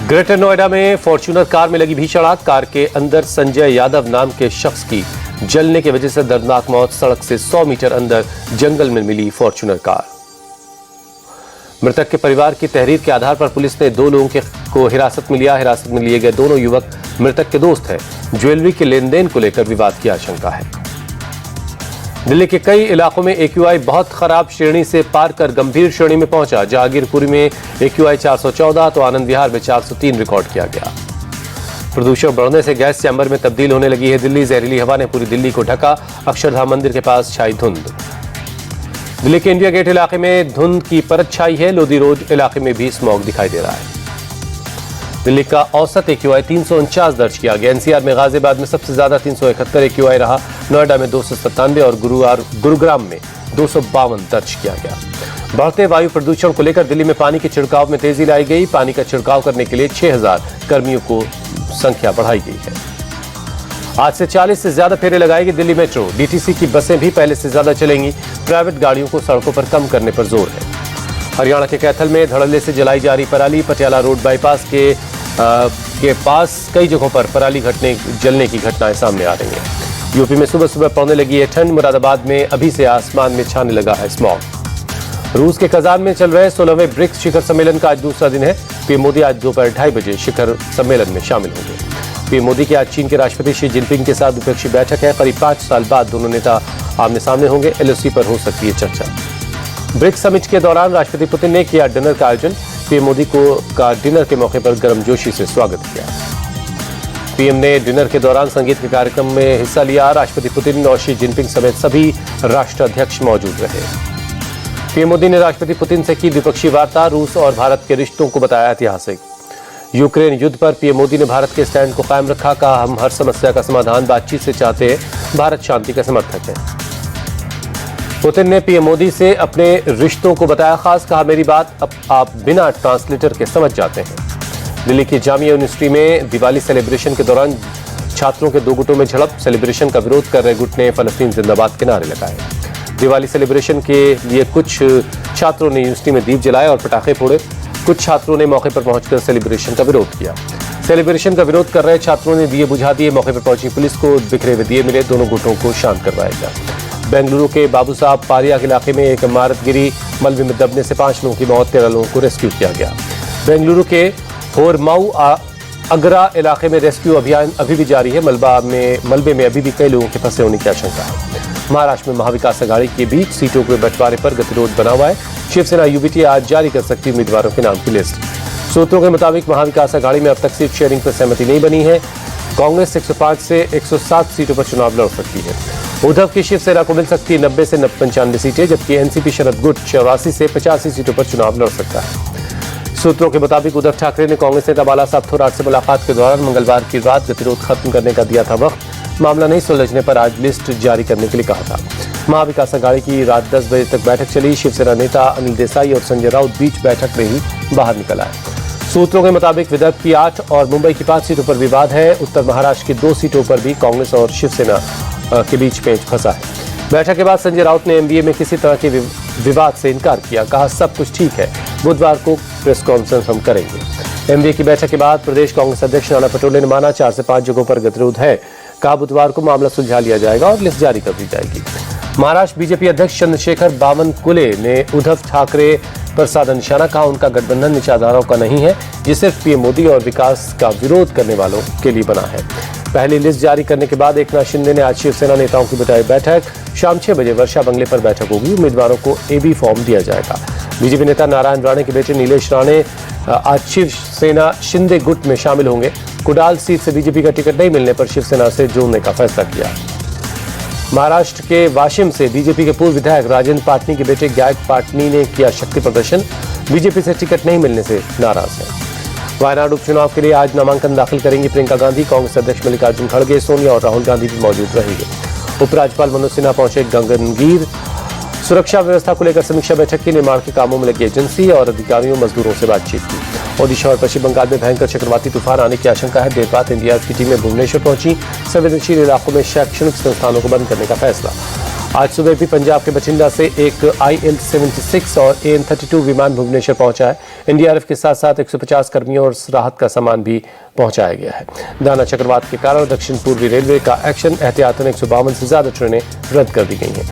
Greater Noida में Fortuner car में लगी भीषण आग। कार के अंदर संजय यादव नाम के शख्स की जलने की वजह से दर्दनाक मौत। सड़क से 100 मीटर अंदर जंगल में मिली फॉर्च्यूनर कार। मृतक के परिवार की तहरीर के आधार पर पुलिस ने 2 लोगों को हिरासत में लिया। हिरासत में लिए गए दोनों युवक मृतक के दोस्त हैं। ज्वेलरी के लेन देन को लेकर विवाद की आशंका है। दिल्ली के कई इलाकों में AQI बहुत खराब श्रेणी से पार कर गंभीर श्रेणी में पहुंचा। जहांगीरपुरी में AQI 414 तो आनंद विहार में 403 रिकॉर्ड किया गया। प्रदूषण बढ़ने से गैस चैम्बर में तब्दील होने लगी है दिल्ली। जहरीली हवा ने पूरी दिल्ली को ढका। अक्षरधाम मंदिर के पास छाई धुंध। दिल्ली के इंडिया गेट इलाके में धुंध की परत छाई है। लोधी रोड इलाके में भी स्मॉग दिखाई दे रहा है। दिल्ली का औसत AQI 349 दर्ज किया गया। NCR में गाजियाबाद में सबसे ज्यादा 371 AQI रहा। नोएडा में 297 और गुरुग्राम में 252 दर्ज किया गया। बढ़ते वायु प्रदूषण को लेकर दिल्ली में पानी के छिड़काव में तेजी लाई गई। पानी का छिड़काव करने के लिए 6000 कर्मियों को संख्या बढ़ाई गई है। आज से 40 से ज्यादा फेरे लगाएगी दिल्ली मेट्रो। DTC की बसें भी पहले से ज्यादा चलेंगी। प्राइवेट गाड़ियों को सड़कों पर कम करने पर जोर है। हरियाणा के कैथल में धड़ल्ले से जलाई जा रही पराली। पटियाला रोड बाईपास के पास कई जगहों पर पराली जलने की घटनाएं सामने आ रही हैं। यूपी में सुबह सुबह पड़ने लगी है ठंड। मुरादाबाद में अभी से आसमान में छाने लगा है स्मॉग। रूस के कजान में चल रहे 16वें ब्रिक्स शिखर सम्मेलन का आज दूसरा दिन है। पीएम मोदी आज दोपहर 2:30 बजे शिखर सम्मेलन में शामिल होंगे। पीएम मोदी की आज चीन के राष्ट्रपति शी जिनपिंग के साथ द्विपक्षीय बैठक है। करीब 5 साल बाद दोनों नेता आमने सामने होंगे। LOC पर हो सकती है चर्चा। ब्रिक्स समिट के दौरान राष्ट्रपति पुतिन ने किया डिनर का आयोजन। पीएम मोदी का डिनर के मौके पर गर्मजोशी से स्वागत किया। पीएम ने डिनर के दौरान संगीत के कार्यक्रम में हिस्सा लिया। राष्ट्रपति पुतिन और शी जिनपिंग समेत सभी राष्ट्राध्यक्ष मौजूद रहे। पीएम मोदी ने राष्ट्रपति पुतिन से की द्विपक्षीय वार्ता। रूस और भारत के रिश्तों को बताया ऐतिहासिक। यूक्रेन युद्ध पर पीएम मोदी ने भारत के स्टैंड को कायम रखा। कहा, हम हर समस्या का समाधान बातचीत से चाहते हैं। भारत शांति का समर्थक है। पुतिन ने पीएम मोदी से अपने रिश्तों को बताया खास। कहा, मेरी बात अब आप बिना ट्रांसलेटर के समझ जाते हैं। दिल्ली की जामिया यूनिवर्सिटी में दिवाली सेलिब्रेशन के दौरान छात्रों के 2 गुटों में झड़प। सेलिब्रेशन का विरोध कर रहे गुट ने फलस्तीन जिंदाबाद के नारे लगाए। दिवाली सेलिब्रेशन के लिए कुछ छात्रों ने यूनिवर्सिटी में दीप जलाए और पटाखे फोड़े। कुछ छात्रों ने मौके पर पहुंचकर सेलिब्रेशन का विरोध किया। सेलिब्रेशन का विरोध कर रहे छात्रों ने दिए बुझा दिए। मौके पर पहुंची पुलिस को बिखरे हुए दिए मिले। दोनों गुटों को शांत करवाया गया। बेंगलुरु के बाबू साहब पारिया के इलाके में एक इमारत गिरी। मलबे में दबने से 5 लोगों की मौत। 13 लोगों को रेस्क्यू किया गया। बेंगलुरु के होरमाऊ अगरा इलाके में रेस्क्यू अभियान अभी भी जारी है। मलबे में अभी भी कई लोगों के फंसे होने की आशंका है। महाराष्ट्र में महाविकास अघाड़ी के बीच सीटों के बंटवारे पर गतिरोध बना हुआ है। शिवसेना UBT आज जारी कर सकती उम्मीदवारों के नाम की लिस्ट। सूत्रों के मुताबिक महाविकास अघाड़ी में अब तक सीट शेयरिंग पर सहमति नहीं बनी है। कांग्रेस 105 से 107 सीटों पर चुनाव लड़ सकती है। उद्धव की शिवसेना को मिल सकती है 90 से 95 सीटें, जबकि NCP शरद गुट 84 से 85 सीटों पर चुनाव लड़ सकता है। सूत्रों के मुताबिक उद्धव ठाकरे ने कांग्रेस नेता बाला साहब थोराट से मुलाकात के दौरान मंगलवार की रात गतिरोध खत्म करने का दिया था वक्त। मामला नहीं सुलझने पर आज लिस्ट जारी करने के लिए कहा था। महाविकास अघाड़ी की रात 10 बजे तक बैठक चली। शिवसेना नेता अनिल देसाई और संजय राउत बीच बैठक में ही बाहर निकल आए। सूत्रों के मुताबिक विदर्भ की 8 और मुंबई की 5 सीटों पर विवाद है। उत्तर महाराष्ट्र की 2 सीटों पर भी कांग्रेस और शिवसेना के बीच पेंच फंसा है। बैठक के बाद संजय राउत ने MBA में किसी तरह के विवाद से इनकार किया। कहा, सब कुछ ठीक है, बुधवार को प्रेस कॉन्फ्रेंस हम करेंगे। MBA की बैठक के बाद प्रदेश कांग्रेस अध्यक्ष नाना पटोले ने माना 4 से 5 जगहों पर गतिरोध है। कहा, बुधवार को मामला सुलझा लिया जाएगा और लिस्ट जारी कर दी जाएगी। महाराष्ट्र बीजेपी अध्यक्ष चंद्रशेखर बावनकुले ने उद्धव ठाकरे पर साधा निशाना। कहा, उनका गठबंधन विचारधाराओं का नहीं है, ये सिर्फ पीएम मोदी और विकास का विरोध करने वालों के लिए बना है। पहली लिस्ट जारी करने के बाद एकनाथ शिंदे ने आज शिवसेना नेताओं की बिठाई बैठक। शाम 6 बजे वर्षा बंगले पर बैठक होगी। उम्मीदवारों को AB फॉर्म दिया जाएगा। बीजेपी नेता नारायण राणे के बेटे नीलेश राणे आज शिवसेना शिंदे गुट में शामिल होंगे। कुडाल सीट से बीजेपी का टिकट नहीं मिलने पर शिवसेना से जोड़ने का फैसला किया। महाराष्ट्र के वाशिम से बीजेपी के पूर्व विधायक राजेंद्र पाटनी के बेटे गायक पाटनी ने किया शक्ति प्रदर्शन। बीजेपी से टिकट नहीं मिलने से नाराज है। वायनाड उपचुनाव के लिए आज नामांकन दाखिल करेंगी प्रियंका गांधी। कांग्रेस अध्यक्ष मल्लिकार्जुन खड़गे, सोनिया और राहुल गांधी भी मौजूद रहेंगे। उपराज्यपाल मनोज सिन्हा पहुंचे गगनगीर। सुरक्षा व्यवस्था को लेकर समीक्षा बैठक की। निर्माण के कामों में लगी एजेंसी और अधिकारियों मजदूरों से बातचीत की। ओडिशा और पश्चिम बंगाल में भयंकर चक्रवाती तूफान आने की आशंका है। देर रात NDRF की टीमें भुवनेश्वर पहुंची। संवेदनशील इलाकों में शैक्षणिक संस्थानों को बंद करने का फैसला। आज सुबह भी पंजाब के बठिंडा से एक IL-76 और AN-32 विमान भुवनेश्वर पहुंचा है। एनडीआरएफ के साथ साथ 150 कर्मियों और राहत का सामान भी पहुंचाया गया है। दाना चक्रवात के कारण दक्षिण पूर्वी रेलवे का एक्शन, एहतियातन 152 से ज्यादा ट्रेनें रद्द कर दी गई हैं।